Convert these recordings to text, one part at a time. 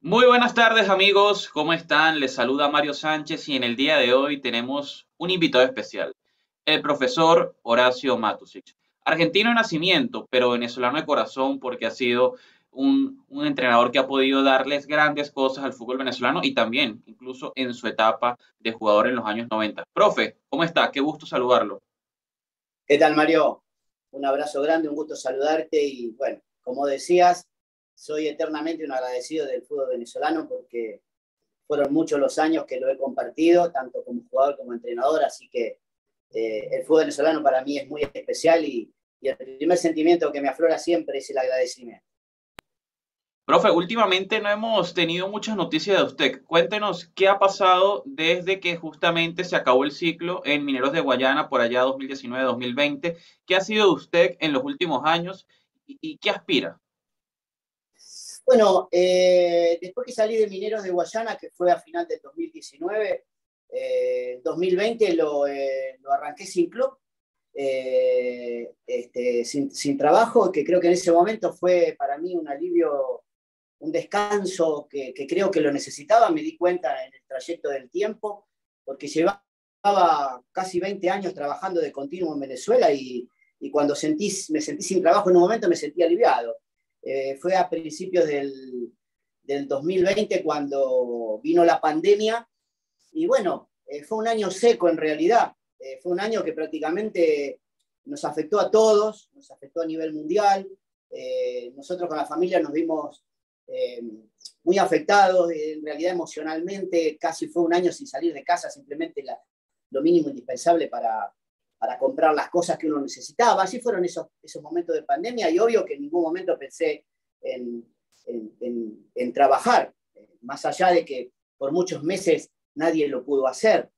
Muy buenas tardes amigos, ¿cómo están? Les saluda Mario Sánchez y en el día de hoy tenemos un invitado especial, el profesor Horacio Matusic. Argentino de nacimiento, pero venezolano de corazón porque ha sido un entrenador que ha podido darles grandes cosas al fútbol venezolano y también incluso en su etapa de jugador en los años 90. Profe, ¿cómo está? Qué gusto saludarlo. ¿Qué tal, Mario? Un abrazo grande, un gusto saludarte y bueno, como decías, soy eternamente un agradecido del fútbol venezolano porque fueron muchos los años que lo he compartido, tanto como jugador como entrenador, así que el fútbol venezolano para mí es muy especial y el primer sentimiento que me aflora siempre es el agradecimiento. Profe, últimamente no hemos tenido muchas noticias de usted. Cuéntenos qué ha pasado desde que justamente se acabó el ciclo en Mineros de Guayana por allá 2019-2020. ¿Qué ha sido de usted en los últimos años y qué aspira? Bueno, después que salí de Mineros de Guayana, que fue a final del 2019, 2020 lo arranqué sin club, sin trabajo, que creo que en ese momento fue para mí un alivio, un descanso que creo que lo necesitaba, me di cuenta en el trayecto del tiempo, porque llevaba casi 20 años trabajando de continuo en Venezuela y cuando me sentí sin trabajo en un momento me sentí aliviado. Fue a principios del 2020 cuando vino la pandemia y bueno, fue un año seco en realidad. Fue un año que prácticamente nos afectó a todos, nos afectó a nivel mundial. Nosotros con la familia nos vimos eh, muy afectados, en realidad emocionalmente, casi fue un año sin salir de casa, simplemente lo mínimo indispensable para comprar las cosas que uno necesitaba. Así fueron esos momentos de pandemia y obvio que en ningún momento pensé en, en trabajar, más allá de que por muchos meses nadie lo pudo hacer.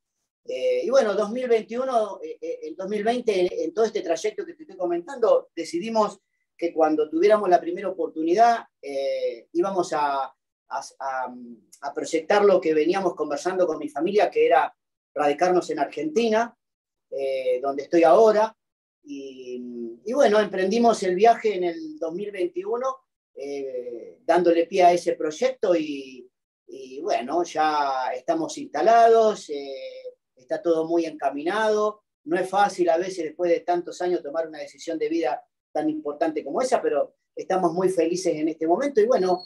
Y bueno, 2021, el 2020, en todo este trayecto que te estoy comentando, decidimos que cuando tuviéramos la primera oportunidad íbamos a proyectar lo que veníamos conversando con mi familia, que era radicarnos en Argentina, donde estoy ahora. Y bueno, emprendimos el viaje en el 2021, dándole pie a ese proyecto y bueno, ya estamos instalados, está todo muy encaminado. No es fácil a veces después de tantos años tomar una decisión de vida tan importante como esa, pero estamos muy felices en este momento y bueno,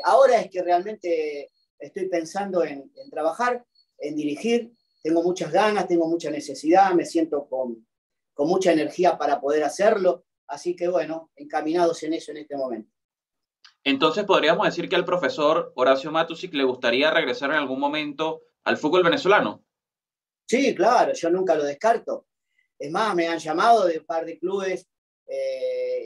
ahora es que realmente estoy pensando en trabajar, en dirigir, tengo muchas ganas, tengo mucha necesidad, me siento con mucha energía para poder hacerlo, así que bueno, encaminados en eso en este momento. Entonces podríamos decir que al profesor Horacio Matusic le gustaría regresar en algún momento al fútbol venezolano. Sí, claro, yo nunca lo descarto. Es más, me han llamado de un par de clubes,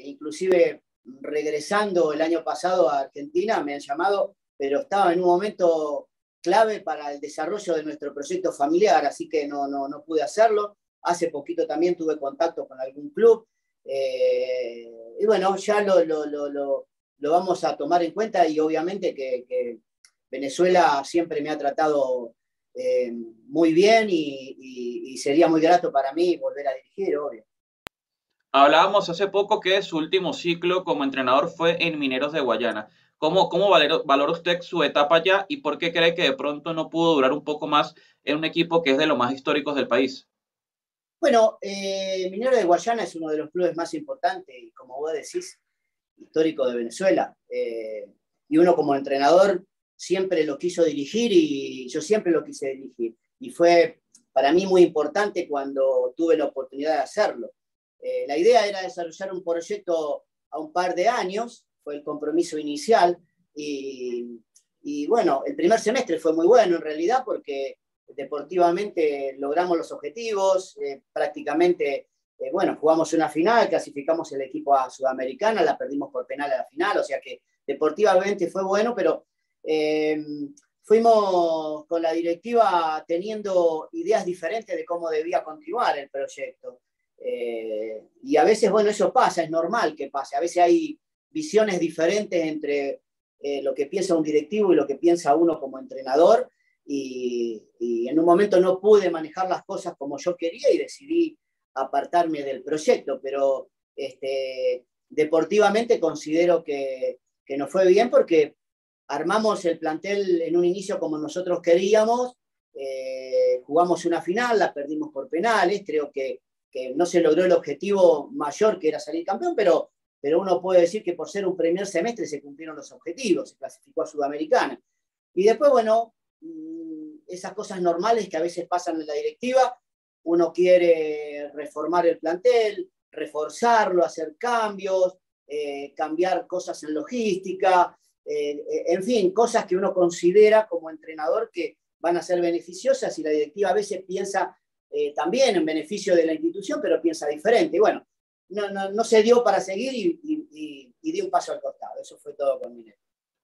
inclusive regresando el año pasado a Argentina, me han llamado, pero estaba en un momento clave para el desarrollo de nuestro proyecto familiar, así que no pude hacerlo. Hace poquito también tuve contacto con algún club. Y bueno, ya lo vamos a tomar en cuenta y obviamente que Venezuela siempre me ha tratado eh, muy bien y sería muy grato para mí volver a dirigir, obvio. Hablábamos hace poco que su último ciclo como entrenador fue en Mineros de Guayana. ¿Cómo valora usted su etapa allá y por qué cree que de pronto no pudo durar un poco más en un equipo que es de los más históricos del país? Bueno, Minero de Guayana es uno de los clubes más importantes y como vos decís, histórico de Venezuela. Y uno como entrenador siempre lo quiso dirigir y yo siempre lo quise dirigir. Y fue para mí muy importante cuando tuve la oportunidad de hacerlo. La idea era desarrollar un proyecto a un par de años, fue el compromiso inicial, y bueno, el primer semestre fue muy bueno en realidad porque deportivamente logramos los objetivos, prácticamente bueno, jugamos una final, clasificamos el equipo a Sudamericana, la perdimos por penal a la final, o sea que deportivamente fue bueno, pero eh, fuimos con la directiva teniendo ideas diferentes de cómo debía continuar el proyecto. Y a veces, bueno, eso pasa, es normal que pase. A veces hay visiones diferentes entre lo que piensa un directivo y lo que piensa uno como entrenador. Y en un momento no pude manejar las cosas como yo quería y decidí apartarme del proyecto, pero deportivamente considero que nos fue bien porque armamos el plantel en un inicio como nosotros queríamos, jugamos una final, la perdimos por penales, creo que no se logró el objetivo mayor que era salir campeón, pero uno puede decir que por ser un primer semestre se cumplieron los objetivos, se clasificó a Sudamericana. Y después, bueno, esas cosas normales que a veces pasan en la directiva, uno quiere reformar el plantel, reforzarlo, hacer cambios, cambiar cosas en logística, en fin, cosas que uno considera como entrenador que van a ser beneficiosas y la directiva a veces piensa también en beneficio de la institución, pero piensa diferente. Y bueno, no se dio para seguir y dio un paso al costado. Eso fue todo con Mineiro.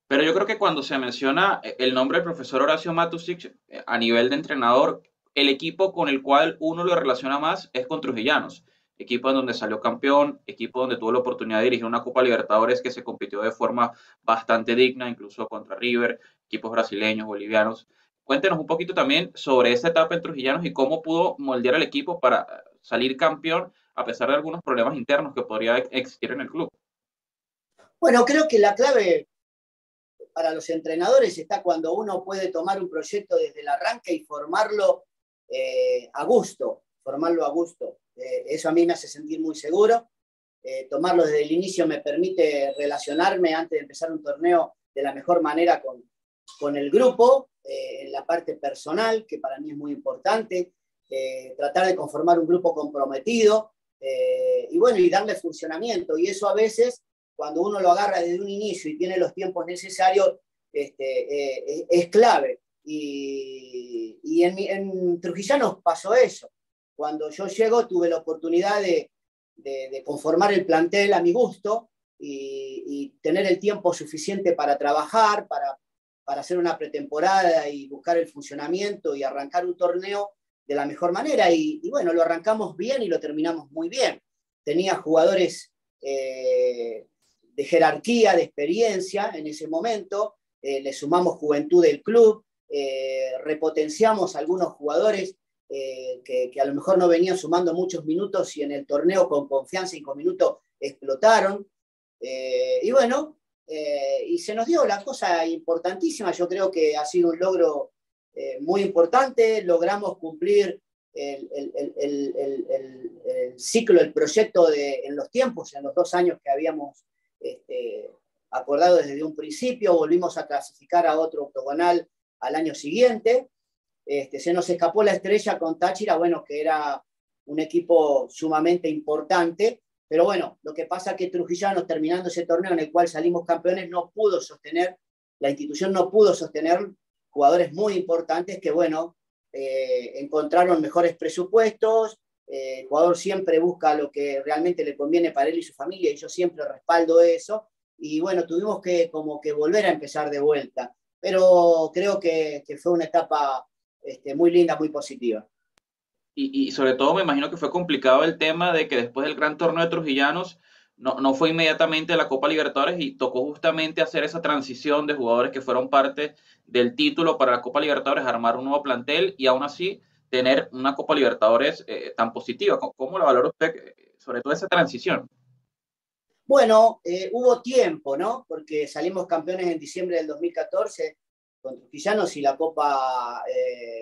Pero yo creo que cuando se menciona el nombre del profesor Horacio Matusic a nivel de entrenador, el equipo con el cual uno lo relaciona más es con Trujillanos. Equipo en donde salió campeón, equipo donde tuvo la oportunidad de dirigir una Copa Libertadores que se compitió de forma bastante digna, incluso contra River, equipos brasileños, bolivianos. Cuéntenos un poquito también sobre esa etapa en Trujillanos y cómo pudo moldear el equipo para salir campeón a pesar de algunos problemas internos que podría existir en el club. Bueno, creo que la clave para los entrenadores está cuando uno puede tomar un proyecto desde el arranque y formarlo a gusto, eso a mí me hace sentir muy seguro. Tomarlo desde el inicio me permite relacionarme antes de empezar un torneo de la mejor manera con el grupo, en la parte personal, que para mí es muy importante, tratar de conformar un grupo comprometido, y bueno, y darle funcionamiento. Y eso a veces, cuando uno lo agarra desde un inicio y tiene los tiempos necesarios, es clave. Y en Trujillanos pasó eso. Cuando yo llego tuve la oportunidad de conformar el plantel a mi gusto y tener el tiempo suficiente para trabajar, para hacer una pretemporada y buscar el funcionamiento y arrancar un torneo de la mejor manera. Y bueno, lo arrancamos bien y lo terminamos muy bien. Tenía jugadores de jerarquía, de experiencia en ese momento, le sumamos juventud del club, repotenciamos a algunos jugadores que a lo mejor no venían sumando muchos minutos y en el torneo con confianza y con minutos explotaron. Y bueno, y se nos dio la cosa importantísima. Yo creo que ha sido un logro muy importante. Logramos cumplir el ciclo, el proyecto en los tiempos, en los 2 años que habíamos acordado desde un principio. Volvimos a clasificar a otro octogonal al año siguiente. Se nos escapó la estrella con Táchira, bueno, que era un equipo sumamente importante, pero bueno, lo que pasa es que Trujillanos, terminando ese torneo en el cual salimos campeones, la institución no pudo sostener jugadores muy importantes que, bueno, encontraron mejores presupuestos. El jugador siempre busca lo que realmente le conviene para él y su familia, y yo siempre respaldo eso. Y bueno, tuvimos que como que volver a empezar de vuelta, pero creo que fue una etapa muy linda, muy positiva. Y sobre todo me imagino que fue complicado el tema de que después del gran torneo de Trujillanos no fue inmediatamente a la Copa Libertadores y tocó justamente hacer esa transición de jugadores que fueron parte del título para la Copa Libertadores, armar un nuevo plantel y aún así tener una Copa Libertadores tan positiva. ¿Cómo lo valora usted, sobre todo esa transición? Bueno, hubo tiempo, ¿no? Porque salimos campeones en diciembre del 2014 con Trujillanos y la Copa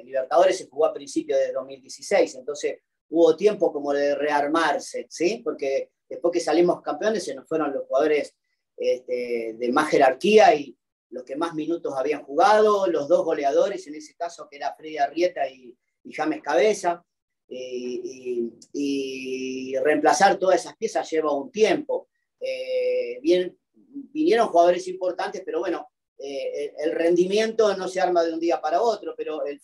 Libertadores se jugó a principios de 2016, entonces hubo tiempo como de rearmarse, ¿sí? Porque después que salimos campeones se nos fueron los jugadores de más jerarquía y los que más minutos habían jugado, los 2 goleadores, en ese caso que era Freddy Arrieta y James Cabeza, y reemplazar todas esas piezas lleva un tiempo. Vinieron jugadores importantes, pero bueno, el rendimiento no se arma de un día para otro, pero el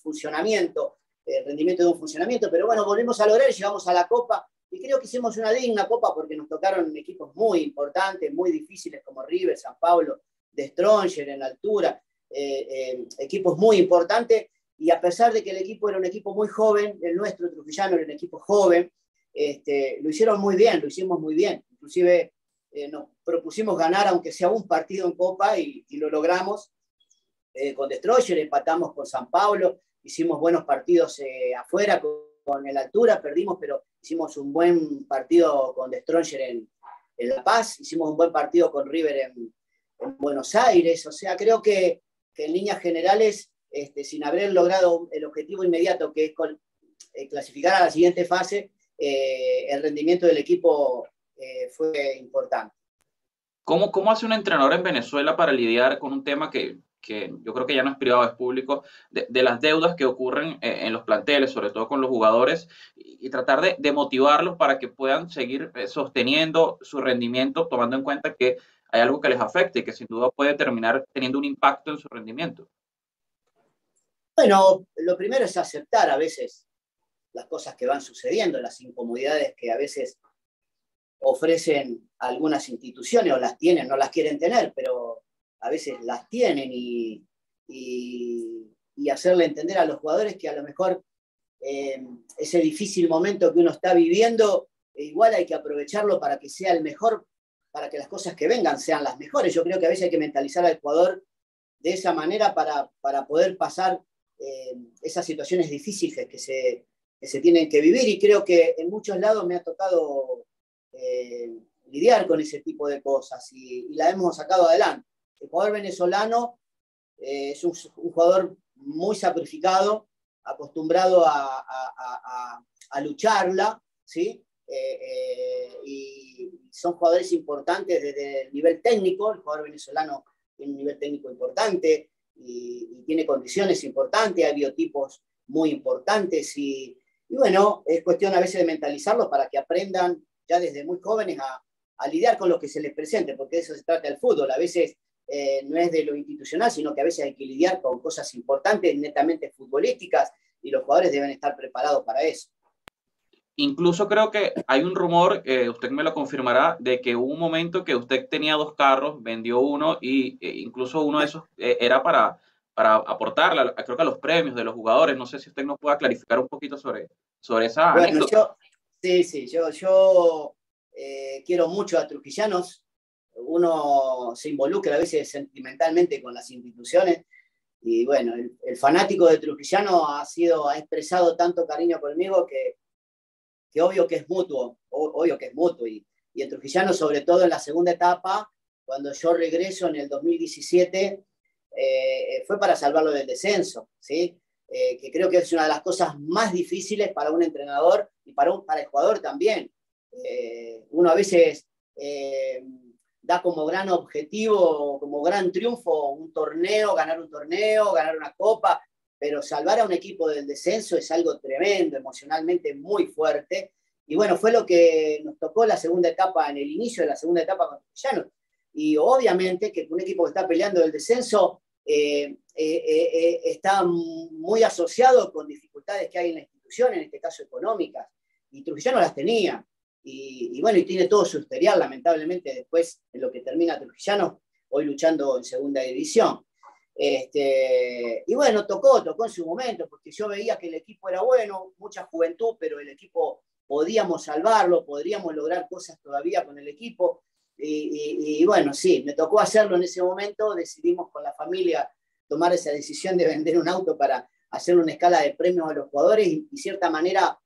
rendimiento de un funcionamiento, pero bueno, volvimos a lograr, llegamos a la Copa, y creo que hicimos una digna Copa porque nos tocaron equipos muy importantes, muy difíciles como River, San Pablo, de Stronger en la altura, equipos muy importantes, y a pesar de que el equipo era un equipo muy joven, el nuestro, Trujillano, era un equipo joven, lo hicieron muy bien, lo hicimos muy bien, inclusive nos propusimos ganar aunque sea un partido en Copa y lo logramos. Con Destroyer empatamos con San Pablo, hicimos buenos partidos afuera con el Altura, perdimos, pero hicimos un buen partido con Destroyer en La Paz, hicimos un buen partido con River en Buenos Aires. O sea, creo que en líneas generales, sin haber logrado el objetivo inmediato, que es clasificar a la siguiente fase, el rendimiento del equipo fue importante. ¿Cómo hace un entrenador en Venezuela para lidiar con un tema que yo creo que ya no es privado, es público, de las deudas que ocurren en los planteles, sobre todo con los jugadores, y tratar de motivarlos para que puedan seguir sosteniendo su rendimiento, tomando en cuenta que hay algo que les afecte y que sin duda puede terminar teniendo un impacto en su rendimiento? Bueno, lo primero es aceptar a veces las cosas que van sucediendo, las incomodidades que a veces ofrecen algunas instituciones, o las tienen, no las quieren tener, pero a veces las tienen, y hacerle entender a los jugadores que a lo mejor ese difícil momento que uno está viviendo, igual hay que aprovecharlo para que sea el mejor, para que las cosas que vengan sean las mejores. Yo creo que a veces hay que mentalizar al jugador de esa manera para poder pasar esas situaciones difíciles que se tienen que vivir, y creo que en muchos lados me ha tocado lidiar con ese tipo de cosas, y la hemos sacado adelante. El jugador venezolano es un jugador muy sacrificado, acostumbrado a lucharla, ¿sí? Y son jugadores importantes desde el nivel técnico. El jugador venezolano tiene un nivel técnico importante y tiene condiciones importantes, hay biotipos muy importantes, y bueno, es cuestión a veces de mentalizarlos para que aprendan ya desde muy jóvenes a lidiar con lo que se les presente, porque de eso se trata el fútbol. A veces no es de lo institucional, sino que a veces hay que lidiar con cosas importantes, netamente futbolísticas, y los jugadores deben estar preparados para eso. Incluso creo que hay un rumor, usted me lo confirmará, de que hubo un momento que usted tenía 2 carros, vendió uno y incluso uno de esos era para aportar, creo que a los premios de los jugadores. No sé si usted nos pueda clarificar un poquito sobre esa Bueno, anécdota. yo quiero mucho a Trujillanos. Uno se involucra a veces sentimentalmente con las instituciones, y bueno, el fanático de Trujillano ha expresado tanto cariño conmigo que obvio que es mutuo, y en Trujillano, sobre todo en la segunda etapa, cuando yo regreso en el 2017, fue para salvarlo del descenso, ¿sí? Que creo que es una de las cosas más difíciles para un entrenador y para el jugador también. Uno a veces da como gran objetivo, como gran triunfo un torneo, ganar una copa, pero salvar a un equipo del descenso es algo tremendo, emocionalmente muy fuerte. Y bueno, fue lo que nos tocó la segunda etapa, en el inicio de la segunda etapa con Trujillano. Y obviamente que un equipo que está peleando el descenso está muy asociado con dificultades que hay en la institución, en este caso económicas, y Trujillano las tenía. Y bueno, y tiene todo su historial, lamentablemente, después en lo que termina Trujillano, hoy luchando en segunda división. Y bueno, tocó en su momento, porque yo veía que el equipo era bueno, mucha juventud, pero el equipo podíamos salvarlo, podríamos lograr cosas todavía con el equipo. Y bueno, sí, me tocó hacerlo en ese momento. Decidimos con la familia tomar esa decisión de vender un auto para hacer una escala de premios a los jugadores y de cierta manera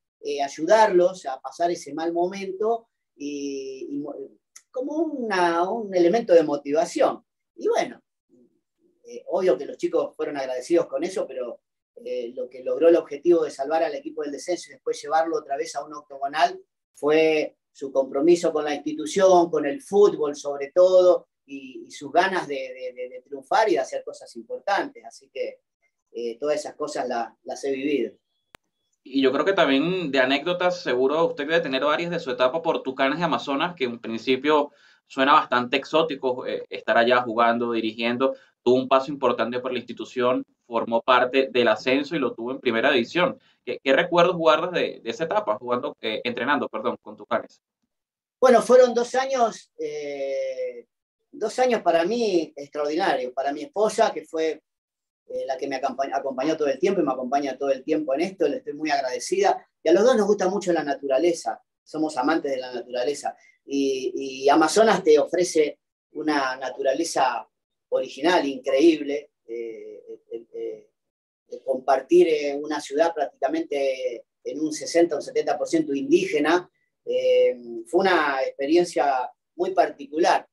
ayudarlos a pasar ese mal momento, y como un elemento de motivación. Y bueno, obvio que los chicos fueron agradecidos con eso, pero lo que logró el objetivo de salvar al equipo del descenso y después llevarlo otra vez a un octogonal fue su compromiso con la institución, con el fútbol sobre todo, y sus ganas de triunfar y de hacer cosas importantes. Así que todas esas cosas las he vivido. Y yo creo que también de anécdotas, seguro usted debe tener varias de su etapa por Tucanes y Amazonas, que en principio suena bastante exótico, estar allá jugando, dirigiendo. Tuvo un paso importante por la institución, formó parte del ascenso y lo tuvo en primera división. ¿Qué recuerdos guardas de esa etapa, entrenando, perdón, con Tucanes? Bueno, fueron 2 años para mí extraordinarios. Para mi esposa, que fue la que me acompañó todo el tiempo y me acompaña todo el tiempo en esto, le estoy muy agradecida. Y a los dos nos gusta mucho la naturaleza, somos amantes de la naturaleza. Y Amazonas te ofrece una naturaleza original, increíble, compartir una ciudad prácticamente en un 60 o un 70% indígena. Fue una experiencia muy particular.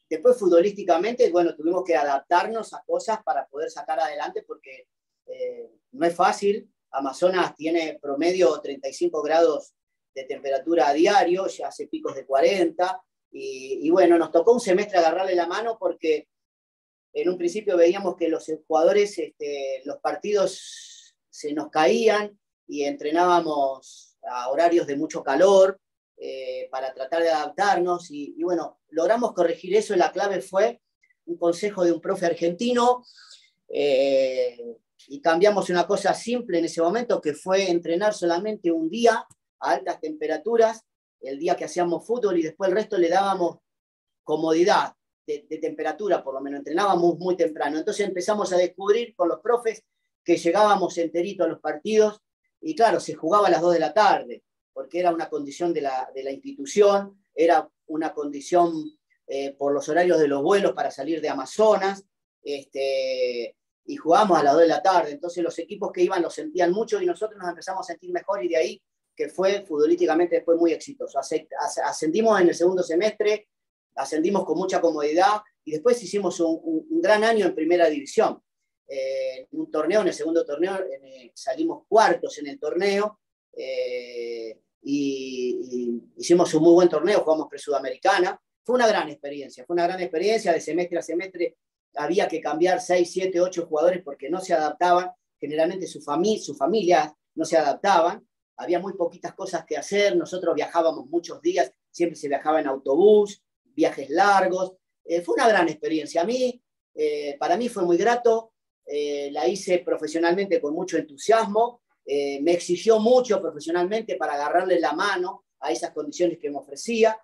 después futbolísticamente, bueno, tuvimos que adaptarnos a cosas para poder sacar adelante porque no es fácil. Amazonas tiene promedio 35 grados de temperatura a diario, ya hace picos de 40, y bueno, nos tocó un semestre agarrarle la mano porque en un principio veíamos que los jugadores, los partidos se nos caían y entrenábamos a horarios de mucho calor para tratar de adaptarnos y bueno, logramos corregir eso y la clave fue un consejo de un profe argentino y cambiamos una cosa simple en ese momento que fue entrenar solamente un día a altas temperaturas, el día que hacíamos fútbol y después el resto le dábamos comodidad de temperatura, por lo menos entrenábamos muy temprano. Entonces empezamos a descubrir con los profes que llegábamos enteritos a los partidos y claro, se jugaba a las 2 de la tarde, porque era una condición de la institución, era una condición por los horarios de los vuelos para salir de Amazonas, y jugábamos a las 2 de la tarde. Entonces los equipos que iban lo sentían mucho y nosotros nos empezamos a sentir mejor y de ahí que fue futbolísticamente después muy exitoso. Ascendimos en el segundo semestre, ascendimos con mucha comodidad y después hicimos un gran año en primera división. Un torneo, en el segundo torneo, salimos cuartos en el torneo y hicimos un muy buen torneo, jugamos pre-sudamericana. Fue una gran experiencia, de semestre a semestre había que cambiar 6, 7, 8 jugadores porque no se adaptaban, generalmente sus familias no se adaptaban, había muy poquitas cosas que hacer, nosotros viajábamos muchos días, siempre se viajaba en autobús, viajes largos, fue una gran experiencia. Para mí fue muy grato, la hice profesionalmente con mucho entusiasmo, me exigió mucho profesionalmente para agarrarle la mano a esas condiciones que me ofrecía.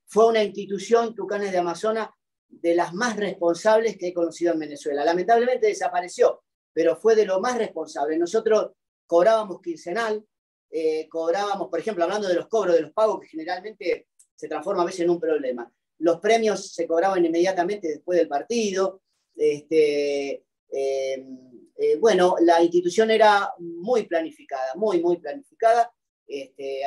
Fue una institución, Tucanes de Amazonas, de las más responsables que he conocido en Venezuela. Lamentablemente desapareció, pero fue de lo más responsable. Nosotros cobrábamos quincenal, cobrábamos, por ejemplo, hablando de los cobros, de los pagos, que generalmente se transforma a veces en un problema. Los premios se cobraban inmediatamente después del partido. Bueno, la institución era muy planificada, muy planificada.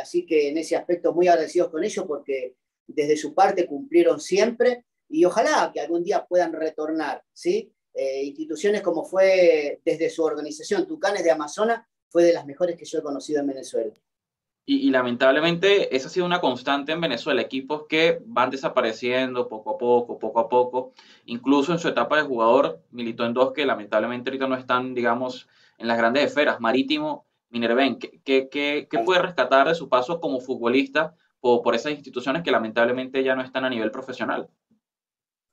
Así que en ese aspecto muy agradecidos con ellos porque desde su parte cumplieron siempre y ojalá que algún día puedan retornar, ¿sí? Instituciones como fue desde su organización Tucanes de Amazonas fue de las mejores que yo he conocido en Venezuela. Y lamentablemente esa ha sido una constante en Venezuela, equipos que van desapareciendo poco a poco. Incluso en su etapa de jugador militó en dos que lamentablemente ahorita no están, digamos, en las grandes esferas, Marítimo, Minerven. ¿Qué puede rescatar de su paso como futbolista por esas instituciones que lamentablemente ya no están a nivel profesional?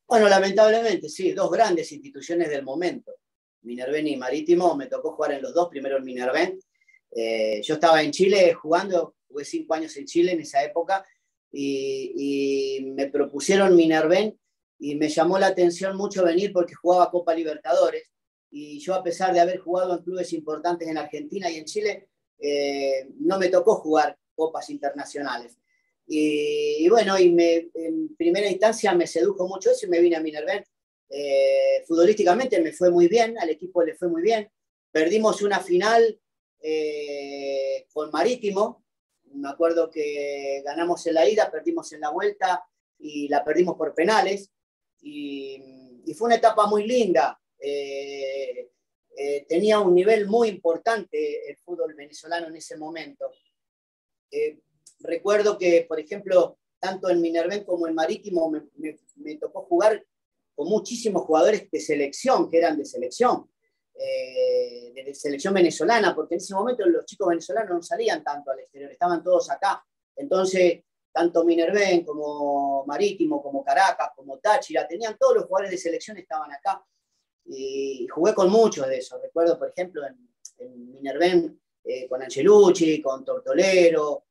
Bueno, lamentablemente, sí, dos grandes instituciones del momento, Minerven y Marítimo, me tocó jugar en los dos, primero en Minerven. Yo estaba en Chile jugando, jugué 5 años en Chile en esa época, y me propusieron Minerven y me llamó la atención mucho venir porque jugaba Copa Libertadores, y yo a pesar de haber jugado en clubes importantes en Argentina y en Chile, no me tocó jugar copas internacionales. Y bueno, en primera instancia me sedujo mucho eso y me vine a Minerven. Futbolísticamente me fue muy bien, al equipo le fue muy bien. Perdimos una final con Marítimo. Me acuerdo que ganamos en la ida, perdimos en la vuelta y la perdimos por penales. Y fue una etapa muy linda. Tenía un nivel muy importante el fútbol venezolano en ese momento. Recuerdo que, por ejemplo, tanto en Minerven como en Marítimo me tocó jugar con muchísimos jugadores de selección, que eran de selección venezolana, porque en ese momento los chicos venezolanos no salían tanto al exterior, estaban todos acá. Entonces, tanto Minerven como Marítimo, como Caracas, como Táchira, tenían todos los jugadores de selección, estaban acá. Y jugué con muchos de esos. Recuerdo, por ejemplo, en Minerven con Ancelucci, con Tortolero,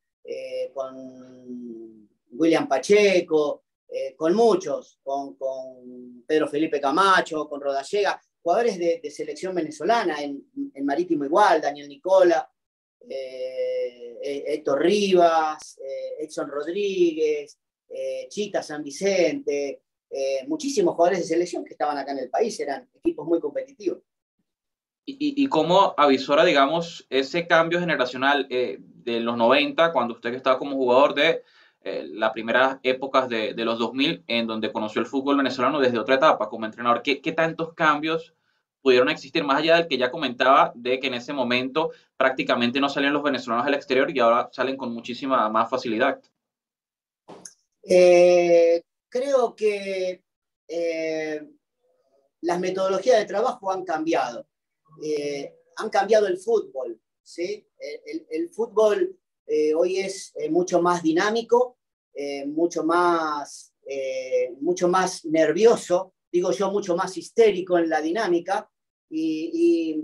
con William Pacheco, con muchos, con Pedro Felipe Camacho, con Rodallega, jugadores de selección venezolana, en Marítimo igual, Daniel Nicola, Héctor Rivas, Edson Rodríguez, Chita San Vicente, muchísimos jugadores de selección que estaban acá en el país, eran equipos muy competitivos. ¿Y cómo avisora, digamos, ese cambio generacional de los 90, cuando usted estaba como jugador, de las primeras épocas de los 2000, en donde conoció el fútbol venezolano desde otra etapa como entrenador. ¿Qué tantos cambios pudieron existir, más allá del que ya comentaba, de que en ese momento prácticamente no salían los venezolanos al exterior y ahora salen con muchísima más facilidad? Creo que las metodologías de trabajo han cambiado el fútbol, ¿sí? El fútbol hoy es mucho más dinámico, mucho más nervioso, digo yo, mucho más histérico en la dinámica y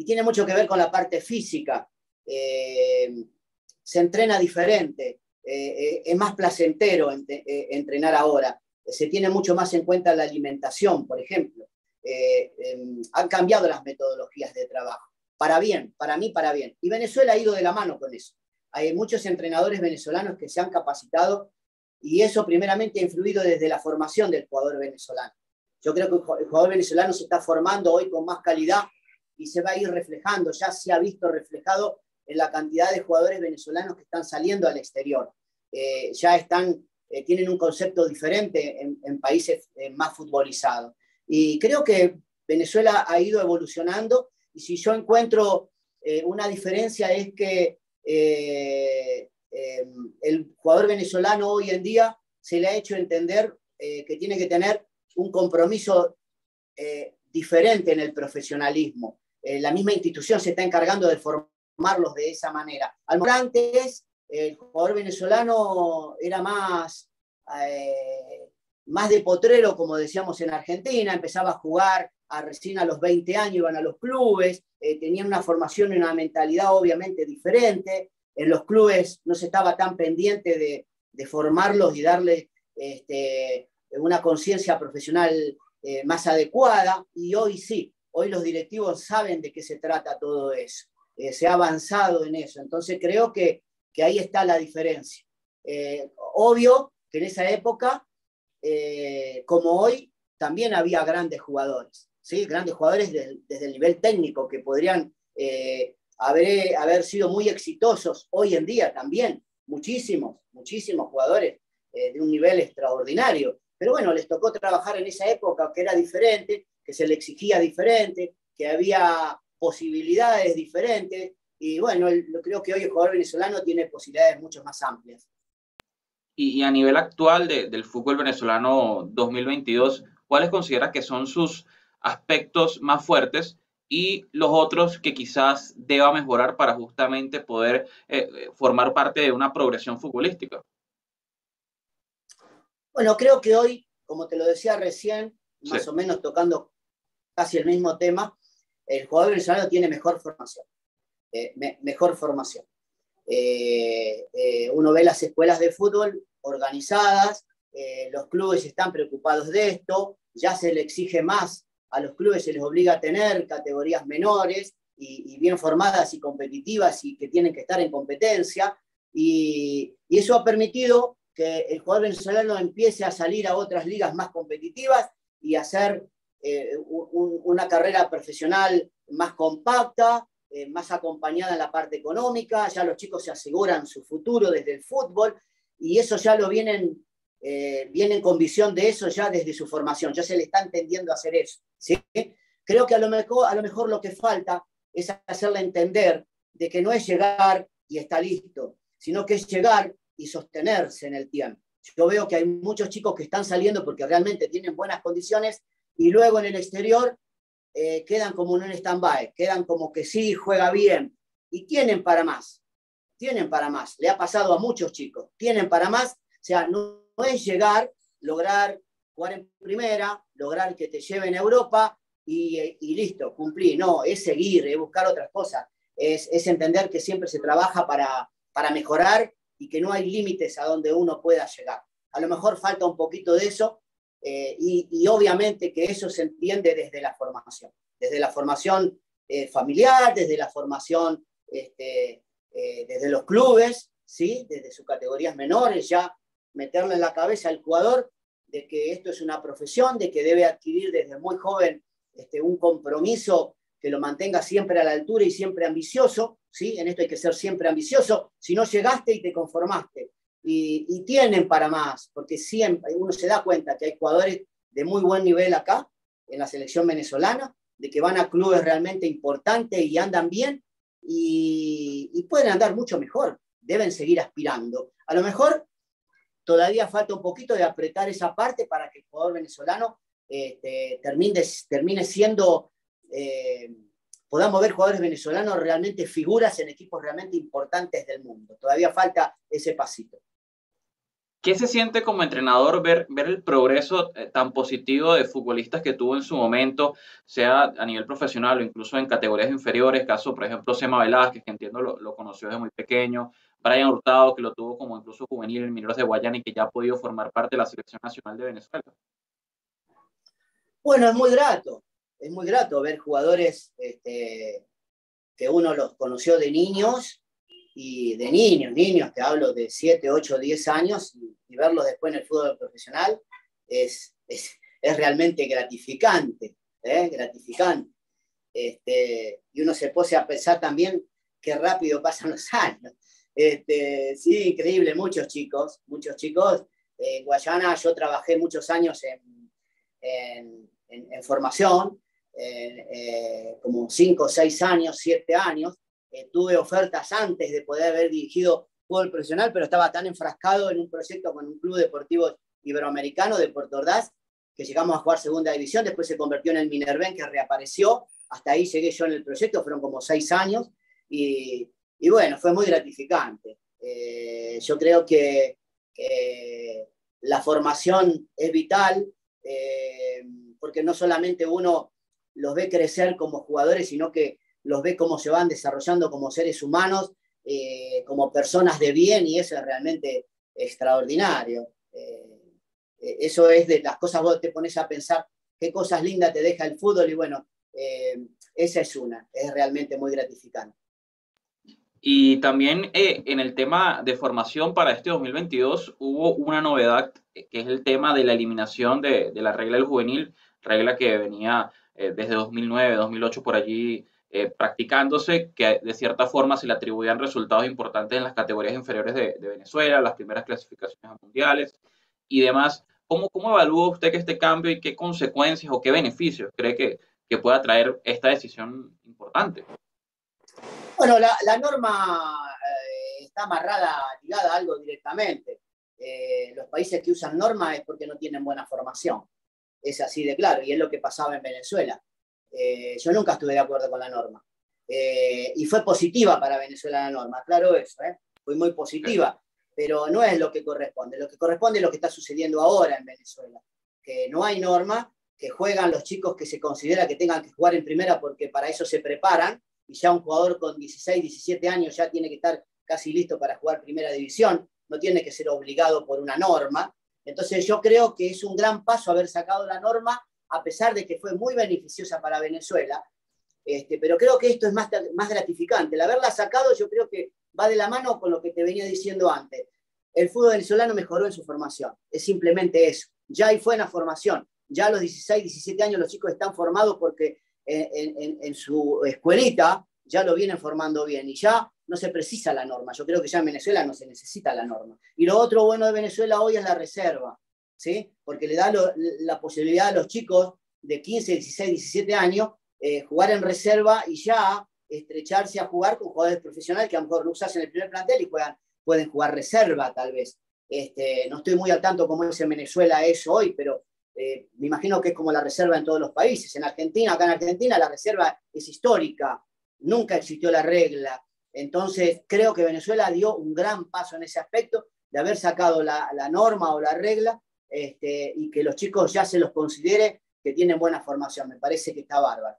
tiene mucho que ver con la parte física. Se entrena diferente, es más placentero entrenar ahora. Se tiene mucho más en cuenta la alimentación, por ejemplo. Han cambiado las metodologías de trabajo. Para bien, para mí, para bien. Y Venezuela ha ido de la mano con eso. Hay muchos entrenadores venezolanos que se han capacitado y eso primeramente ha influido desde la formación del jugador venezolano. Yo creo que el jugador venezolano se está formando hoy con más calidad y se va a ir reflejando, ya se ha visto reflejado en la cantidad de jugadores venezolanos que están saliendo al exterior. Ya tienen un concepto diferente en países más futbolizados. Y creo que Venezuela ha ido evolucionando y si yo encuentro una diferencia es que el jugador venezolano hoy en día se le ha hecho entender que tiene que tener un compromiso diferente en el profesionalismo. La misma institución se está encargando de formarlos de esa manera. Antes, el jugador venezolano era más de potrero, como decíamos en Argentina, empezaba a jugar recién a los 20 años, iban a los clubes, tenían una formación y una mentalidad obviamente diferente. En los clubes no se estaba tan pendiente de formarlos y darle una conciencia profesional más adecuada, y hoy sí, hoy los directivos saben de qué se trata todo eso. Se ha avanzado en eso, entonces creo que ahí está la diferencia. Obvio que en esa época, como hoy, también había grandes jugadores, ¿sí? Grandes jugadores desde el nivel técnico que podrían haber sido muy exitosos hoy en día también, muchísimos jugadores de un nivel extraordinario. Pero bueno, les tocó trabajar en esa época que era diferente, que se le exigía diferente, que había posibilidades diferentes. Y bueno, creo que hoy el jugador venezolano tiene posibilidades mucho más amplias. Y a nivel actual del fútbol venezolano 2022, ¿cuáles considera que son sus aspectos más fuertes y los otros que quizás deba mejorar para justamente poder formar parte de una progresión futbolística? Bueno, creo que hoy, como te lo decía recién, más Sí. o menos tocando casi el mismo tema, el jugador venezolano tiene mejor formación. Mejor formación. Uno ve las escuelas de fútbol organizadas, los clubes están preocupados de esto, ya se le exige más, a los clubes se les obliga a tener categorías menores y bien formadas y competitivas y que tienen que estar en competencia, y eso ha permitido que el jugador venezolano empiece a salir a otras ligas más competitivas y hacer una carrera profesional más compacta, más acompañada en la parte económica. Ya los chicos se aseguran su futuro desde el fútbol y eso ya lo vienen con visión de eso ya desde su formación, ya se le está entendiendo hacer eso, ¿sí? Creo que a lo mejor lo que falta es hacerle entender de que no es llegar y está listo, sino que es llegar y sostenerse en el tiempo. Yo veo que hay muchos chicos que están saliendo porque realmente tienen buenas condiciones y luego en el exterior quedan como en un stand-by, quedan como que sí, juega bien, y tienen para más, le ha pasado a muchos chicos, tienen para más, o sea, no es llegar, lograr jugar en primera, lograr que te lleven a Europa y listo, cumplí, no, es seguir, es buscar otras cosas, es entender que siempre se trabaja para mejorar y que no hay límites a donde uno pueda llegar. A lo mejor falta un poquito de eso, y obviamente que eso se entiende desde la formación familiar, desde la formación desde los clubes, ¿sí? Desde sus categorías menores, ya meterle en la cabeza al jugador de que esto es una profesión, de que debe adquirir desde muy joven un compromiso que lo mantenga siempre a la altura y siempre ambicioso, ¿sí? En esto hay que ser siempre ambicioso, si no llegaste y te conformaste. y tienen para más, porque siempre uno se da cuenta que hay jugadores de muy buen nivel acá, en la selección venezolana, de que van a clubes realmente importantes y andan bien, y pueden andar mucho mejor, deben seguir aspirando. A lo mejor todavía falta un poquito de apretar esa parte para que el jugador venezolano termine siendo, podamos ver jugadores venezolanos realmente figuras en equipos realmente importantes del mundo. Todavía falta ese pasito. ¿Qué se siente como entrenador ver el progreso tan positivo de futbolistas que tuvo en su momento, sea a nivel profesional o incluso en categorías inferiores? Caso, por ejemplo, Sema Velázquez, que entiendo lo conoció desde muy pequeño, Brian Hurtado, que lo tuvo como incluso juvenil en Mineros de Guayana y que ya ha podido formar parte de la selección nacional de Venezuela. Bueno, es muy grato ver jugadores que uno los conoció de niños, y de niños, te hablo de 7, 8, 10 años, y verlos después en el fútbol profesional es realmente gratificante, gratificante. Y uno se pone a pensar también qué rápido pasan los años. Sí, increíble, muchos chicos. En Guayana yo trabajé muchos años en formación, como 5, 6 años, 7 años. Tuve ofertas antes de poder haber dirigido fútbol profesional, pero estaba tan enfrascado en un proyecto con un club deportivo iberoamericano de Puerto Ordaz, que llegamos a jugar segunda división, después se convirtió en el Minerven, que reapareció, hasta ahí llegué yo en el proyecto, fueron como 6 años, y bueno, fue muy gratificante. Yo creo que la formación es vital, porque no solamente uno los ve crecer como jugadores, sino que los ve cómo se van desarrollando como seres humanos, como personas de bien, y eso es realmente extraordinario. Eso es de las cosas, vos te pones a pensar qué cosas lindas te deja el fútbol, y bueno, esa es realmente muy gratificante. Y también en el tema de formación para este 2022 hubo una novedad, que es el tema de la eliminación de la regla del juvenil, regla que venía desde 2009, 2008 por allí practicándose, que de cierta forma se le atribuían resultados importantes en las categorías inferiores de Venezuela, las primeras clasificaciones a mundiales y demás. ¿Cómo evalúa usted que este cambio y qué consecuencias o qué beneficios cree que pueda traer esta decisión importante? Bueno, la norma está amarrada, ligada a algo directamente. Los países que usan normas es porque no tienen buena formación. Es así de claro, y es lo que pasaba en Venezuela. Yo nunca estuve de acuerdo con la norma. Y fue positiva para Venezuela la norma, claro eso, fue muy positiva, pero no es lo que corresponde. Lo que corresponde es lo que está sucediendo ahora en Venezuela, que no hay norma, que juegan los chicos que se considera que tengan que jugar en primera porque para eso se preparan, y ya un jugador con 16, 17 años ya tiene que estar casi listo para jugar primera división, no tiene que ser obligado por una norma. Entonces yo creo que es un gran paso haber sacado la norma, a pesar de que fue muy beneficiosa para Venezuela, pero creo que esto es más gratificante. El haberla sacado yo creo que va de la mano con lo que te venía diciendo antes. El fútbol venezolano mejoró en su formación, es simplemente eso. Ya hay buena formación, ya a los 16, 17 años los chicos están formados porque en su escuelita ya lo vienen formando bien, y ya no se precisa la norma. Yo creo que ya en Venezuela no se necesita la norma. Y lo otro bueno de Venezuela hoy es la reserva, ¿sí? Porque le da la posibilidad a los chicos de 15, 16, 17 años jugar en reserva y ya estrecharse a jugar con jugadores profesionales que a lo mejor no usan en el primer plantel y pueden jugar reserva tal vez. No estoy muy al tanto cómo es en Venezuela eso hoy, pero me imagino que es como la reserva en todos los países. Acá en Argentina la reserva es histórica, nunca existió la regla. Entonces creo que Venezuela dio un gran paso en ese aspecto de haber sacado la norma o la regla, y que los chicos ya se los considere que tienen buena formación. Me parece que está bárbaro.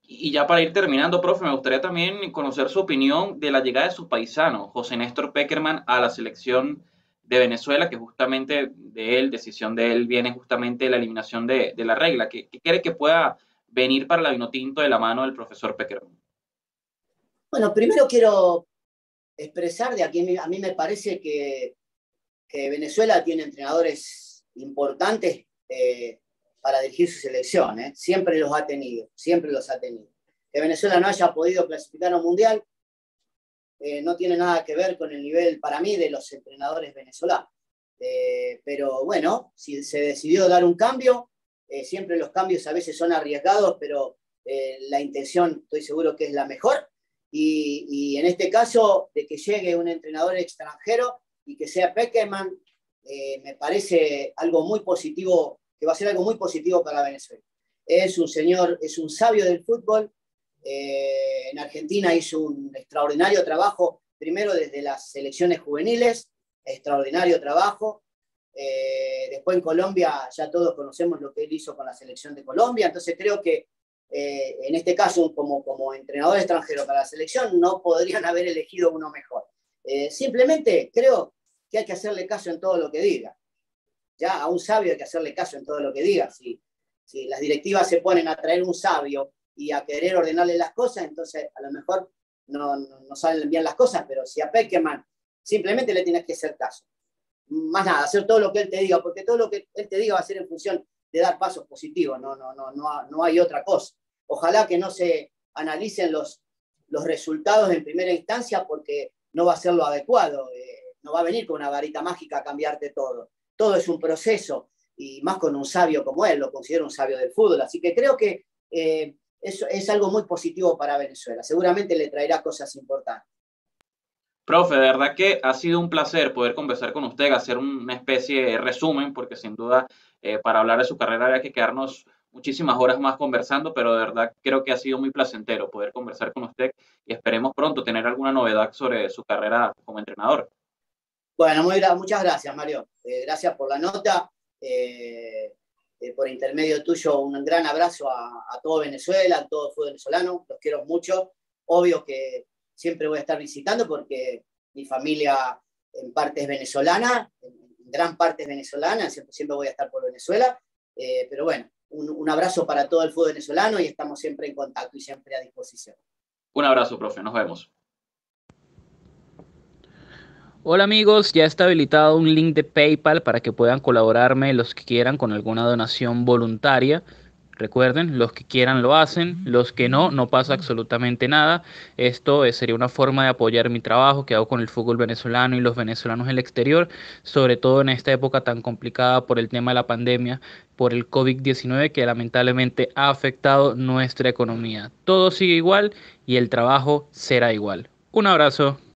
Y ya para ir terminando, profe, me gustaría también conocer su opinión de la llegada de su paisano, José Néstor Pekerman, a la selección de Venezuela, que justamente de él, decisión de él, viene justamente la eliminación de la regla. ¿Qué cree que pueda venir para la Vinotinto de la mano del profesor Pekerman? Bueno, primero quiero expresar de aquí, a mí me parece que Venezuela tiene entrenadores importantes para dirigir su selección, siempre los ha tenido, siempre los ha tenido. Que Venezuela no haya podido clasificar a un mundial no tiene nada que ver con el nivel, para mí, de los entrenadores venezolanos. Pero bueno, si se decidió dar un cambio, siempre los cambios a veces son arriesgados, pero la intención estoy seguro que es la mejor. Y en este caso, de que llegue un entrenador extranjero y que sea Peckerman, me parece algo muy positivo, que va a ser algo muy positivo para Venezuela. Es un señor, es un sabio del fútbol. En Argentina hizo un extraordinario trabajo, primero desde las selecciones juveniles, extraordinario trabajo. Después en Colombia ya todos conocemos lo que él hizo con la selección de Colombia, entonces creo que en este caso como entrenador extranjero para la selección no podrían haber elegido uno mejor. Simplemente creo que hay que hacerle caso en todo lo que diga. Ya a un sabio hay que hacerle caso en todo lo que diga. Si las directivas se ponen a traer un sabio y a querer ordenarle las cosas, entonces a lo mejor no salen bien las cosas, pero si a Peckerman simplemente le tienes que hacer caso. Más nada, hacer todo lo que él te diga, porque todo lo que él te diga va a ser en función de dar pasos positivos, no hay otra cosa. Ojalá que no se analicen los resultados en primera instancia porque no va a ser lo adecuado, no va a venir con una varita mágica a cambiarte todo. Todo es un proceso, y más con un sabio como él, lo considero un sabio del fútbol, así que creo que es algo muy positivo para Venezuela, seguramente le traerá cosas importantes. Profe, de verdad que ha sido un placer poder conversar con usted, hacer una especie de resumen, porque sin duda para hablar de su carrera habría que quedarnos muchísimas horas más conversando, pero de verdad creo que ha sido muy placentero poder conversar con usted y esperemos pronto tener alguna novedad sobre su carrera como entrenador. Bueno, muchas gracias, Mario. Gracias por la nota. Por intermedio tuyo, un gran abrazo a todo Venezuela, a todo el fútbol venezolano. Los quiero mucho. Obvio que siempre voy a estar visitando porque mi familia en parte es venezolana, en gran parte es venezolana, siempre voy a estar por Venezuela. Pero bueno, un abrazo para todo el fútbol venezolano y estamos siempre en contacto y siempre a disposición. Un abrazo, profe. Nos vemos. Hola amigos, ya está habilitado un link de PayPal para que puedan colaborarme los que quieran con alguna donación voluntaria. Recuerden, los que quieran lo hacen, los que no, no pasa absolutamente nada. Esto sería una forma de apoyar mi trabajo que hago con el fútbol venezolano y los venezolanos en el exterior, sobre todo en esta época tan complicada por el tema de la pandemia, por el COVID-19 que lamentablemente ha afectado nuestra economía. Todo sigue igual y el trabajo será igual. Un abrazo.